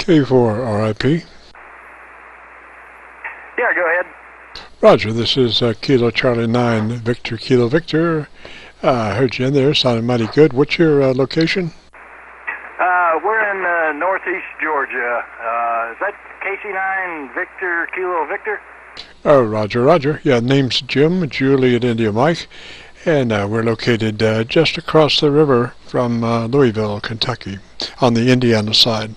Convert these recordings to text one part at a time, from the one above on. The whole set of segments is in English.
K4RIP. Yeah, go ahead. Roger, this is Kilo Charlie 9 Victor Kilo Victor. I heard you in there, sounded mighty good. What's your location? We're in northeast Georgia. Is that KC9 Victor Kilo Victor? Oh, Roger, Roger. Yeah, name's Jim, Juliet India Mike, and we're located just across the river from Louisville, Kentucky, on the Indiana side.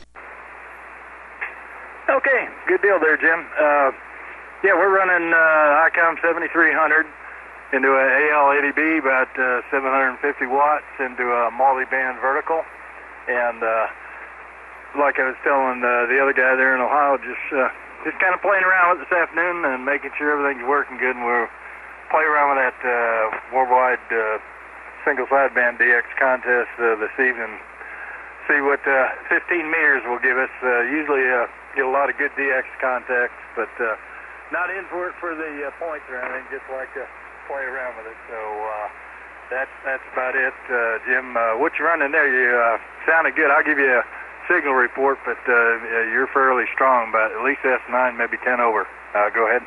Okay, good deal there, Jim. Yeah, we're running ICOM 7300 into a AL80B, about 750 watts, into a multi-band vertical. And like I was telling the other guy there in Ohio, just kind of playing around with it this afternoon and making sure everything's working good. And we'll play around with that worldwide single sideband DX contest this evening. See what 15 meters will give us. Usually get a lot of good DX contacts, but not in for it for the points or anything. Just like to play around with it. So that's about it, Jim. What you running there? You sounded good. I'll give you a signal report, but you're fairly strong, about at least S9, maybe 10 over. Go ahead.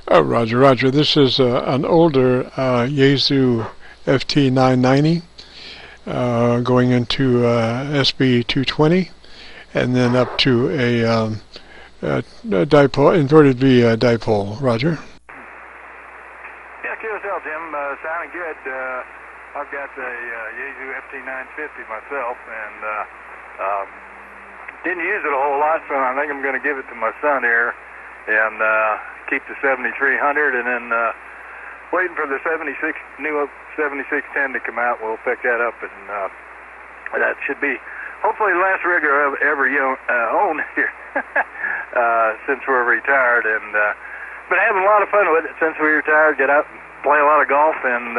Oh, Roger, Roger. This is an older YAESU FT990 going into SB220, and then up to a dipole, inverted V dipole. Roger. Yeah, QSL, Jim. Sounding good. I've got the YAESU FT950 myself, and didn't use it a whole lot, so I think I'm going to give it to my son here and keep the 7300, and then waiting for the new 7610 to come out. We'll pick that up, and that should be hopefully the last rig I ever own here since we're retired, and been having a lot of fun with it since we retired. Get out and play a lot of golf, and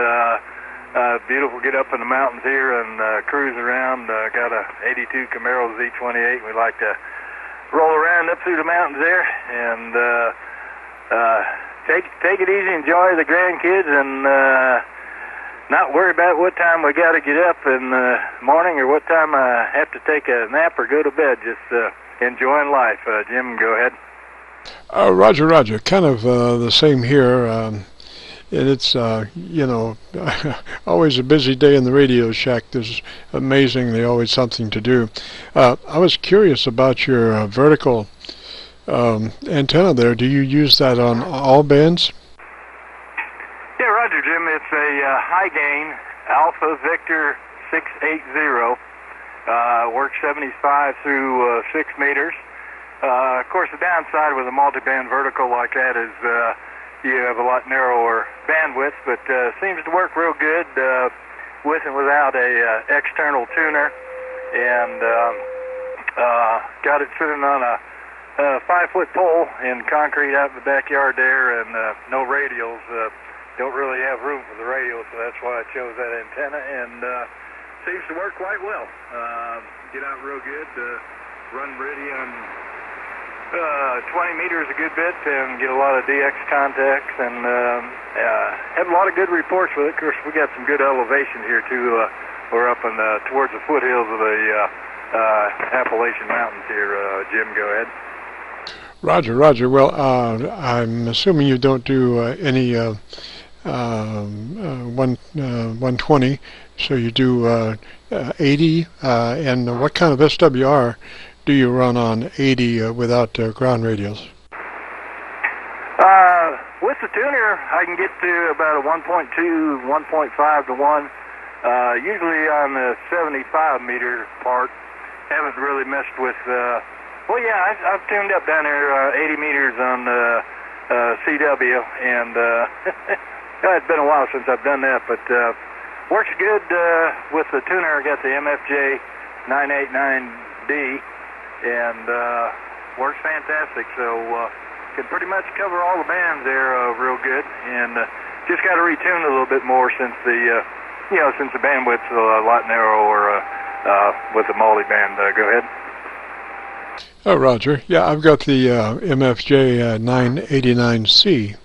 beautiful. Get up in the mountains here and cruise around. Got a 82 Camaro Z28. We like to roll around up through the mountains there and take it easy, enjoy the grandkids, and not worry about what time we got to get up in the morning or what time I have to take a nap or go to bed. Just enjoying life. Jim, go ahead. Roger, Roger. Kind of the same here. And it's, you know, always a busy day in the Radio Shack. There's amazingly always something to do. I was curious about your vertical antenna there. Do you use that on all bands? Yeah, Roger, Jim. It's a high gain Alpha Victor 680. Works 75 through 6 meters. Of course, the downside with a multi-band vertical like that is you have a lot narrower bandwidth, but seems to work real good with and without a external tuner, and got it sitting on a 5-foot pole in concrete out in the backyard there, and no radials. Don't really have room for the radials, so that's why I chose that antenna, and seems to work quite well. Get out real good, run ready on 20 meters a good bit, and get a lot of DX contacts, and have a lot of good reports with it. Of course, we got some good elevation here too. We're up in towards the foothills of the Appalachian Mountains here. Jim, go ahead. Roger, Roger. Well, I'm assuming you don't do any 120, so you do 80. And what kind of SWR do you run on 80 without ground radials? With the tuner, I can get to about a 1.2, 1.5 to 1. Usually on the 75 meter part. Haven't really messed with. Well, yeah, I've tuned up down there 80 meters on CW, and it's been a while since I've done that, but works good with the tuner. I got the MFJ 989D, and works fantastic. So can pretty much cover all the bands there real good, and just got to retune a little bit more since the since the bandwidth's a lot narrower with the multi-band. Go ahead. Oh, Roger. Yeah, I've got the MFJ 989C,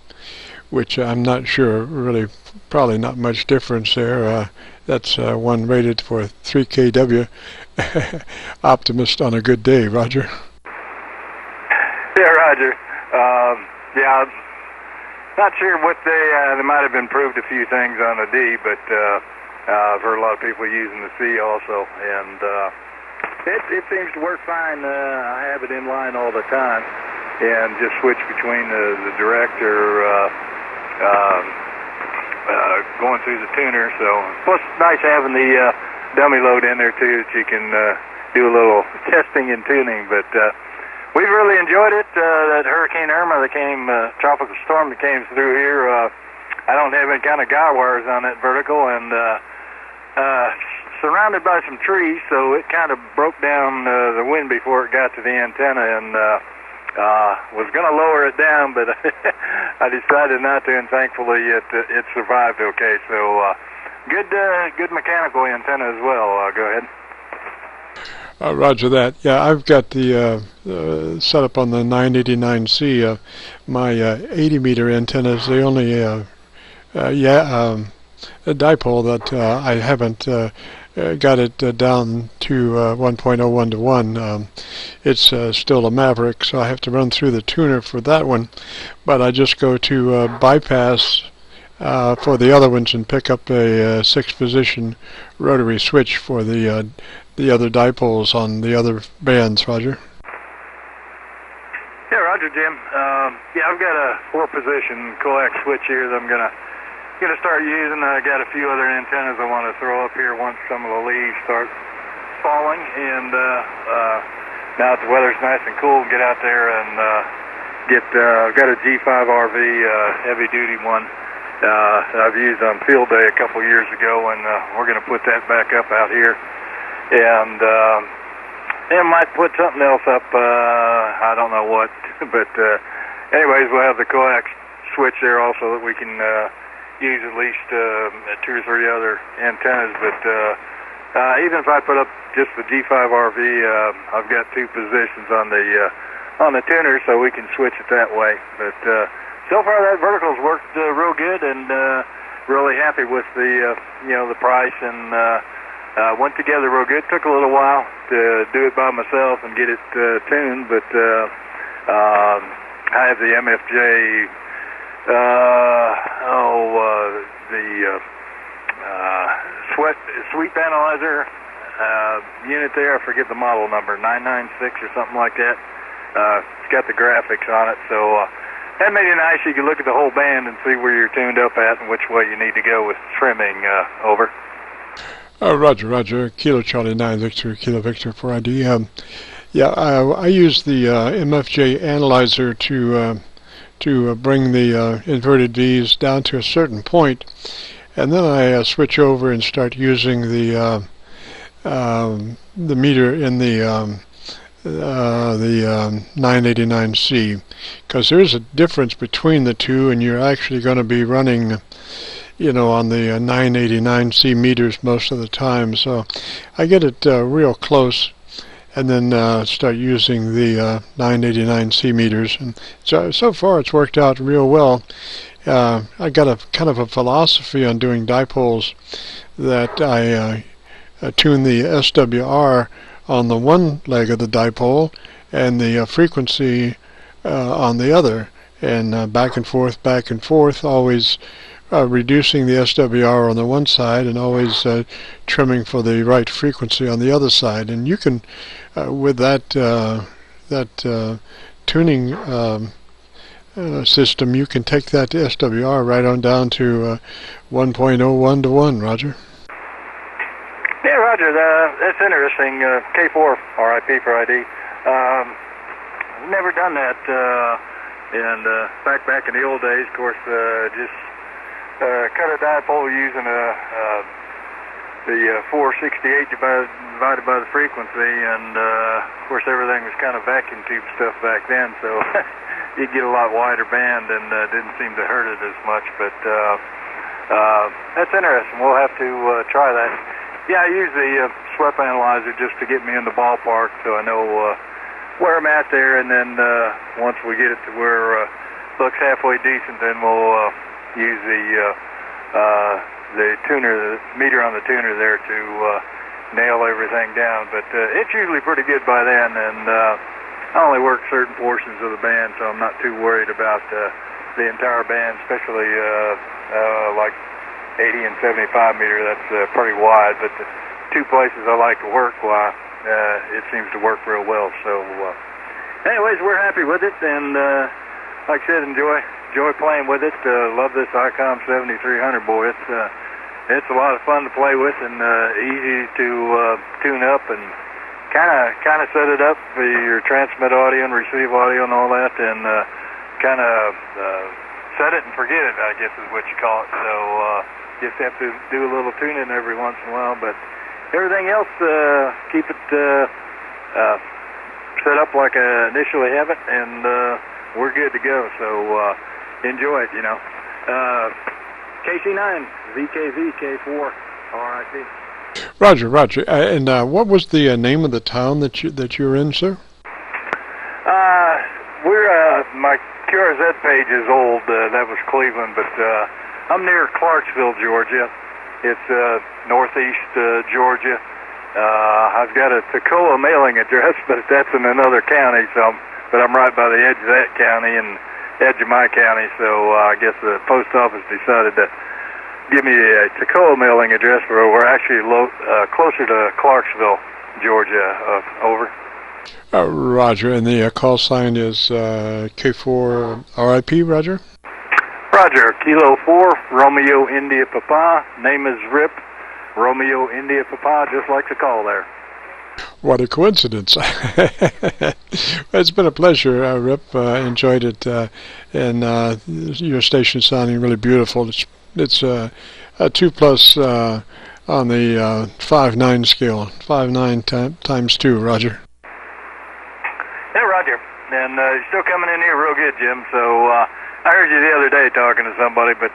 which I'm not sure, really, probably not much difference there. That's one rated for 3 kW. Optimist on a good day, Roger. Yeah, Roger. Yeah, not sure what they might have improved a few things on the D, but I've heard a lot of people using the C also, and it seems to work fine. I have it in line all the time, and just switch between the direct or going through the tuner. So plus, it's nice having the dummy load in there too, that you can do a little testing and tuning. But we've really enjoyed it. That Hurricane Irma that came, tropical storm that came through here. I don't have any kind of guy wires on that vertical, and surrounded by some trees, so it kind of broke down the wind before it got to the antenna, and was going to lower it down, but I decided not to, and thankfully it survived okay. So good mechanical antenna as well. Go ahead. Roger that. Yeah, I've got the setup on the 989C. My 80-meter antenna is the only dipole that I haven't got it down to 1.01 to 1. It's still a Maverick, so I have to run through the tuner for that one. But I just go to bypass for the other ones and pick up a 6-position rotary switch for the other dipoles on the other bands. Roger. Yeah, Roger, Jim. Yeah, I've got a 4-position coax switch here that I'm gonna start using. I got a few other antennas I want to throw up here once some of the leaves start falling, and now that the weather's nice and cool, get out there and I've got a G5RV heavy duty one I've used on field day a couple years ago, and we're going to put that back up out here, and might put something else up, I don't know what, but anyways, we'll have the coax switch there also that we can use at least 2 or 3 other antennas. But even if I put up just the G5RV, I've got 2 positions on the tuner, so we can switch it that way. But so far that vertical's worked real good, and really happy with the the price, and went together real good. Took a little while to do it by myself and get it tuned, but I have the MFJ sweep analyzer unit there. I forget the model number, 996 or something like that. It's got the graphics on it, so that made it nice. You can look at the whole band and see where you're tuned up at and which way you need to go with trimming. Over. Roger. Kilo Charlie 9 Victor, Kilo Victor 4ID. Yeah, I use the MFJ analyzer to bring the inverted V's down to a certain point, and then I switch over and start using the meter in the 989C, because there's a difference between the two, and you're actually going to be running on the 989C meters most of the time. So I get it real close, and then start using the 989C meters, and so far it's worked out real well. I got a kind of a philosophy on doing dipoles that I tune the SWR on the one leg of the dipole and the frequency on the other, and back and forth, always reducing the SWR on the one side and always trimming for the right frequency on the other side. And you can, with that tuning system, you can take that SWR right on down to 1.01 to 1. Roger. Yeah, Roger. That's interesting. K4RIP for ID. Never done that. And back in the old days, of course, just cut a dipole using the 468 divided by the frequency, and of course everything was kind of vacuum tube stuff back then, so you'd get a lot wider band, and didn't seem to hurt it as much. But that's interesting. We'll have to try that. Yeah, I use the SWEP analyzer just to get me in the ballpark, so I know where I'm at there, and then once we get it to where it looks halfway decent, then we'll use the tuner, the meter on the tuner there to nail everything down. But it's usually pretty good by then, and I only work certain portions of the band, so I'm not too worried about the entire band, especially like 80 and 75 meter. That's pretty wide, but the two places I like to work, it seems to work real well. So anyways, we're happy with it, and like I said, enjoy playing with it. Love this ICOM 7300, boy. It's a lot of fun to play with, and easy to tune up and kind of set it up for your transmit audio and receive audio and all that, and kind of set it and forget it, I guess is what you call it. So just have to do a little tuning every once in a while, but everything else, keep it set up like I initially have it, and we're good to go. So enjoy it, you know. KC9VKV, K4RIP. Roger, Roger. And what was the name of the town that you're in, sir? We're my QRZ page is old. That was Cleveland, but I'm near Clarksville, Georgia. It's northeast Georgia. I've got a Toccoa mailing address, but that's in another county. But I'm right by the edge of that county and edge of my county. So I guess the post office decided to give me a Toccoa mailing address, where we're actually closer to Clarksville, Georgia. Over. Roger, and the call sign is K4RIP, Roger? Roger, Kilo 4, Romeo India Papa. Name is RIP, Romeo India Papa, just like the call there. What a coincidence. It's been a pleasure, Rip. Enjoyed it, and your station sounding really beautiful. It's a 2+ on the 5/9 scale, 5/9 times 2, Roger. Yeah, Roger. And you're still coming in here real good, Jim. So I heard you the other day talking to somebody, but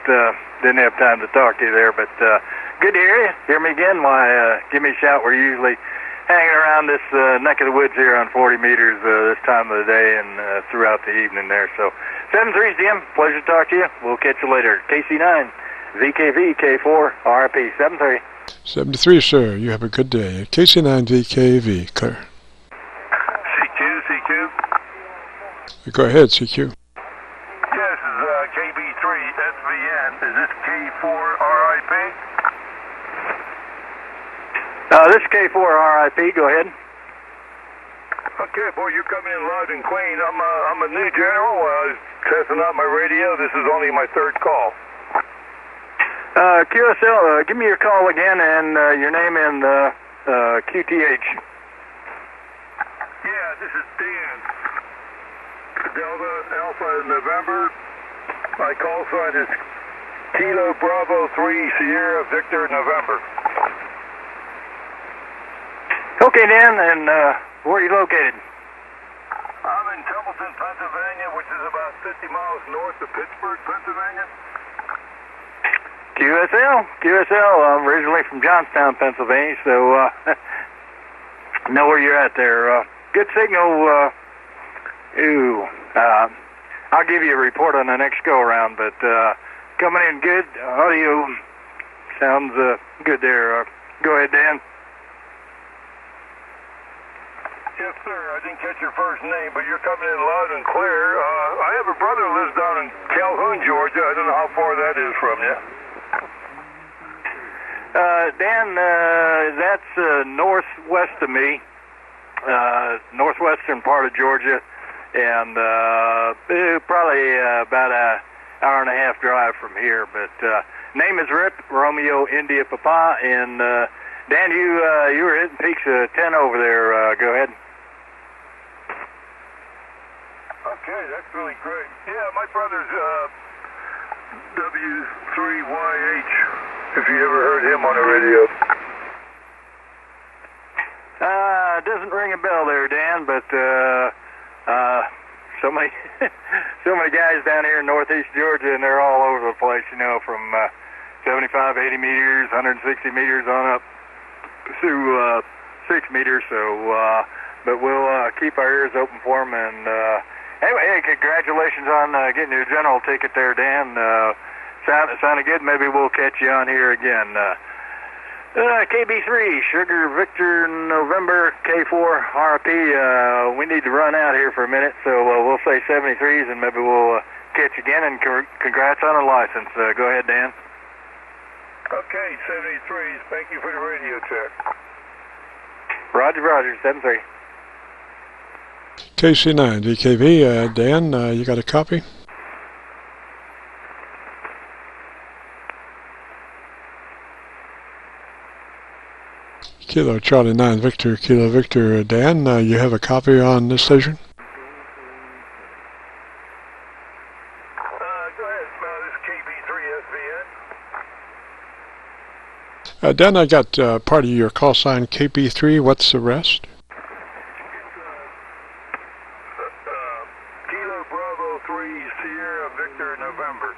didn't have time to talk to you there. But good to hear you. Hear me again? Why, give me a shout. We're usually hanging around this neck of the woods here on 40 meters this time of the day and throughout the evening there. So 7-3, Jim. Pleasure to talk to you. We'll catch you later. KC9VKV, K4RIP. 7-3. 7-3, sir. You have a good day. KC9VKV, clear. CQ. Go ahead, CQ. Yes, this is KB3SVN. Is this K4RIP? This is K4RIP. Go ahead. Okay, boy, you're coming in loud and clean. I'm a new general. I was testing out my radio. This is only my third call. QSL, give me your call again and your name and QTH. Yeah, this is Dan. Delta Alpha November. My call sign is Kilo Bravo 3 Sierra Victor November. Okay, Dan, and where are you located? I'm in Templeton, Pennsylvania, which is about 50 miles north of Pittsburgh, Pennsylvania. QSL. I'm originally from Johnstown, Pennsylvania, so know where you're at there. Good signal. I'll give you a report on the next go-around, but coming in good. Audio sounds good there. Go ahead, Dan. Yes, sir. I didn't catch your first name, but you're coming in loud and clear. I have a brother who lives down in Calhoun, Georgia. I don't know how far that is from you. Dan, that's northwest of me, northwestern part of Georgia, and probably about an hour and a half drive from here. But name is RIP, Romeo India Papa, and Dan, you were hitting peaks of 10 over there. Go ahead. Okay, that's really great. Yeah, my brother's W3YH, if you ever heard him on the radio. Doesn't ring a bell there, Dan, but so many guys down here in northeast Georgia, and they're all over the place, you know, from 75, 80 meters, 160 meters on up through 6 meters. So, but we'll keep our ears open for them. And anyway, hey, congratulations on getting your general ticket there, Dan. Sounded good. Maybe we'll catch you on here again. KB3, Sugar Victor November K4RIP. We need to run out here for a minute, so we'll say 73s and maybe we'll catch again, and congrats on a license. Go ahead, Dan. Okay, 73s. Thank you for the radio check. Roger, Roger, 73. KC9VKV, Dan, you got a copy? Kilo Charlie 9 Victor, Kilo Victor, Dan, you have a copy on this station? Go ahead, this is KB3SVN. Dan, I got part of your call sign KB3. What's the rest? Kilo Bravo 3 Sierra Victor November.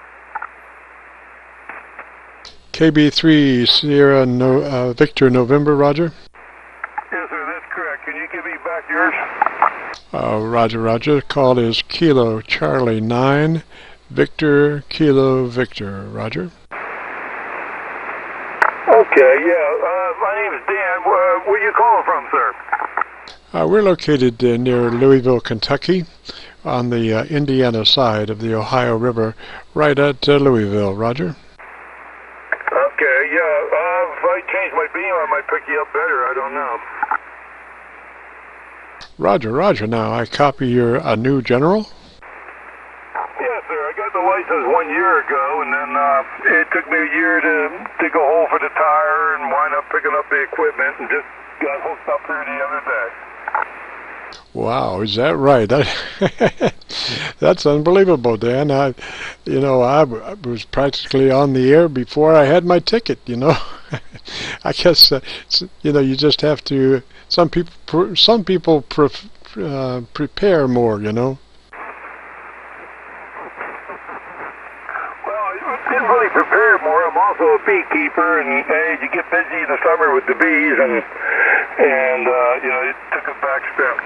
KB3 Sierra Victor November, Roger? Yes, sir, that's correct. Can you give me back yours? Roger, Roger. Call is Kilo Charlie 9 Victor Kilo Victor, Roger. Okay, yeah. My name is Dan. Where are you calling from, sir? We're located near Louisville, Kentucky, on the Indiana side of the Ohio River, right at Louisville, Roger. Okay, yeah. If I change my beam, I might pick you up better. I don't know. Roger, Roger. Now, I copy your a new general. Yes, sir. I got the license 1 year ago, and then it took me a year to dig a hole for the tire and wind up picking up the equipment and just got hooked up here the other day. Wow, is that right? That's unbelievable, Dan. I was practically on the air before I had my ticket. I guess you just have to. Some people prepare more. Well, I didn't really prepare more. I'm also a beekeeper, and you get busy in the summer with the bees, and it took a back step.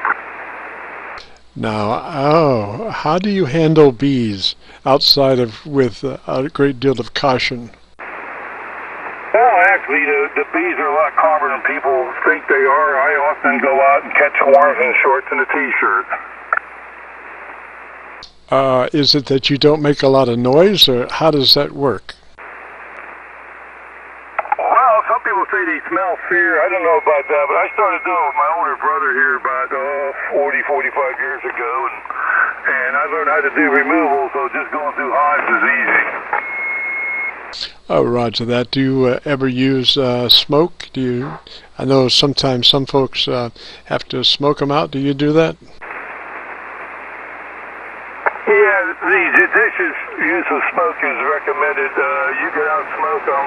Now, how do you handle bees outside of with a great deal of caution? Well, actually, the bees are a lot calmer than people think they are. I often go out and catch worms in shorts and a t-shirt. Is it that you don't make a lot of noise, or how does that work? Well, some people say they smell fear. I don't know about that, but I started doing it with my older brother here about 40, 45 years ago, and I learned how to do removal, so just going through hives is easy. Oh, roger that. Do you ever use smoke? I know sometimes some folks have to smoke them out. Do you do that? Yeah, the judicious use of smoke is recommended. You get out and smoke them.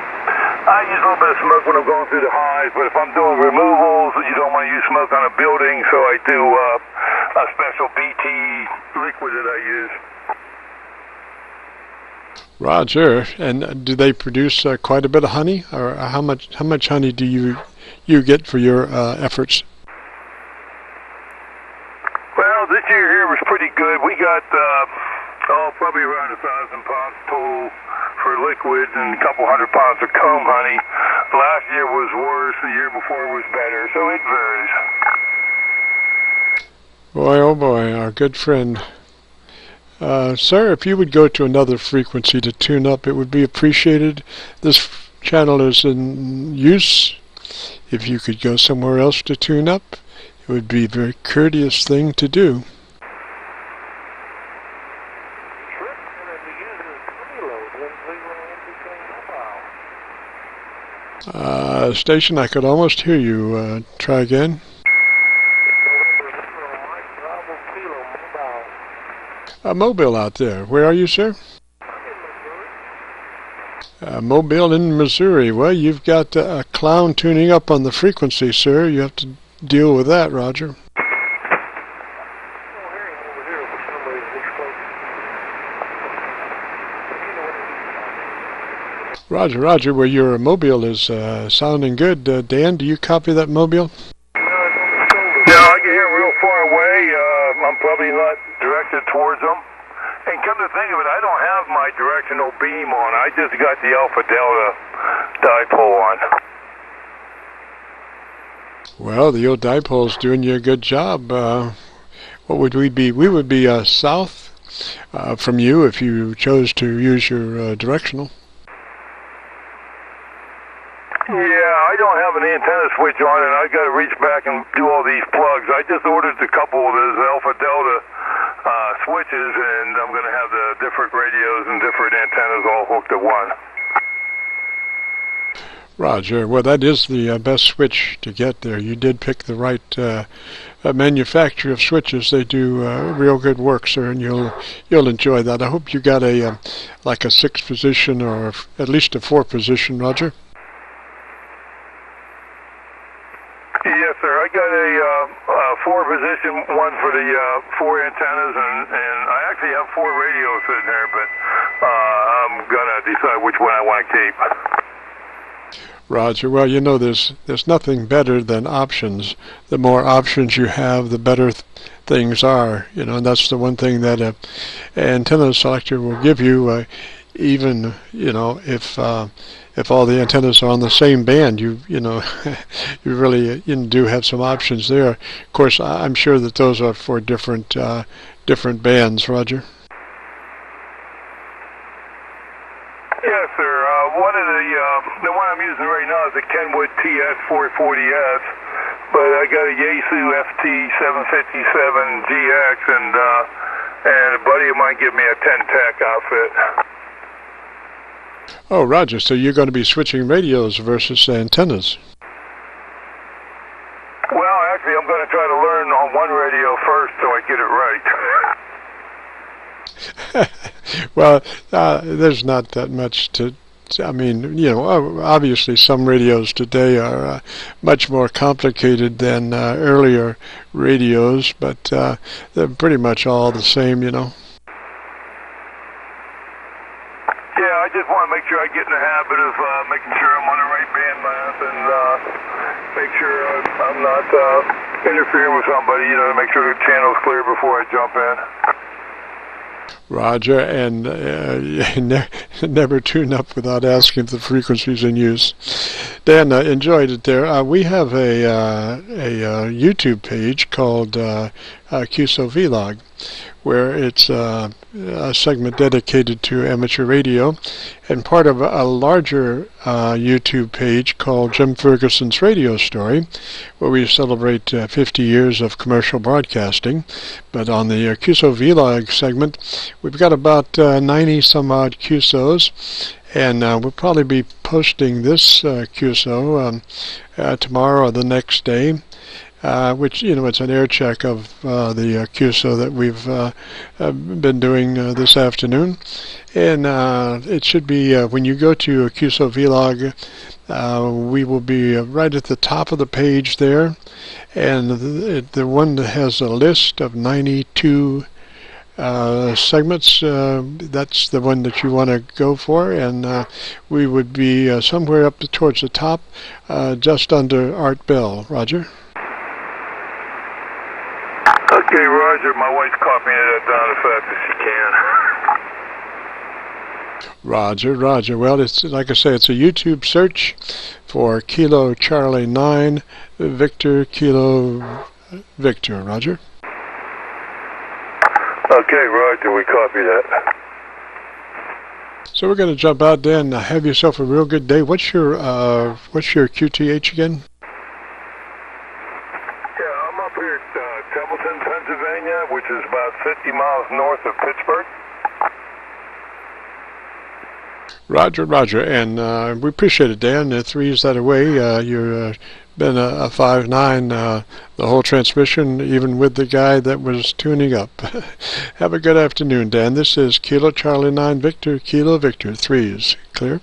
I use a little bit of smoke when I'm going through the hives, but if I'm doing removals, you don't want to use smoke on a building, so I do a special BT liquid that I use. Roger. And do they produce quite a bit of honey, or how much honey do you get for your efforts? Well, this year here was pretty good. We got probably around 1,000 pounds total for liquids and a couple hundred pounds of comb honey. Last year was worse. The year before was better. So it varies. Boy, oh boy, our good friend. Sir, if you would go to another frequency to tune up, it would be appreciated. This channel is in use. If you could go somewhere else to tune up, it would be a very courteous thing to do. Station, I could almost hear you. Try again. Mobile out there. Where are you, sir? Mobile in Missouri. Well, you've got a clown tuning up on the frequency, sir. You have to deal with that, Roger. Roger, Roger. Well, your mobile is sounding good. Dan, do you copy that mobile? Yeah, I can hear real far away. I'm probably not directed towards them. And come to think of it, I don't have my directional beam on. I just got the Alpha Delta dipole on. Well, the old dipole's doing you a good job. What would we be? We would be south from you if you chose to use your directional. Yeah, I don't have an antenna switch on, and I got to reach back and do all these plugs. I just ordered a couple of those Alpha Delta switches, and I'm going to have the different radios and different antennas all hooked to one. Roger. Well, that is the best switch to get there. You did pick the right manufacturer of switches. They do real good work, sir, and you'll enjoy that. I hope you got a like a 6-position or at least a 4-position, Roger. Yes, sir. I got a 4-position one for the 4 antennas, and I actually have 4 radios sitting there, but I'm gonna decide which one I want to keep. Roger. Well, you know, there's nothing better than options. The more options you have, the better things are. You know, and that's the one thing that an antenna selector will give you. Even, you know, if all the antennas are on the same band, you know, you really do have some options there. Of course, I'm sure that those are for different bands, Roger. Yes, sir. One of the one I'm using right now is a Kenwood TS440S, but I got a YAESU FT757GX, and a buddy of mine gave me a 10-tack outfit. Oh, Roger. So you're going to be switching radios versus antennas. Well, actually, I'm going to try to learn on one radio first so I get it right. Well, there's not that much to. I mean, you know, obviously some radios today are much more complicated than earlier radios, but they're pretty much all the same, you know. Yeah, I just want to make sure I get in the habit of making sure I'm on the right band length and make sure I'm not interfering with somebody, you know, to make sure the channel's clear before I jump in. Roger, and never tune up without asking if the frequencies in use. Dan, enjoyed it there. We have a YouTube page called Qso-Vlog, where it's a segment dedicated to amateur radio, and part of a larger YouTube page called Jim Fergusson's Radio Story, where we celebrate 50 years of commercial broadcasting. But on the Qso-Vlog segment, we've got about 90 some odd Qsos, and we'll probably be posting this Qso tomorrow or the next day. Which, you know, it's an air check of the Qso that we've been doing this afternoon. And it should be, when you go to Qso-Vlog, we will be right at the top of the page there. And the one that has a list of 92 segments, that's the one that you want to go for. And we would be somewhere up towards the top, just under Art Bell. Roger? Okay, Roger. My wife's copying it down as fast as she can. Roger. Well, it's like I say, it's a YouTube search for Kilo Charlie 9 Victor Kilo Victor. Roger. Okay, Roger. We copy that. So we're going to jump out, Dan. Have yourself a real good day. What's your QTH again? Templeton, Pennsylvania, which is about 50 miles north of Pittsburgh. Roger, and we appreciate it, Dan. 3 is that away. You've been a 5.9 the whole transmission, even with the guy that was tuning up. Have a good afternoon, Dan. This is Kilo Charlie 9 Victor Kilo Victor 3s. Clear?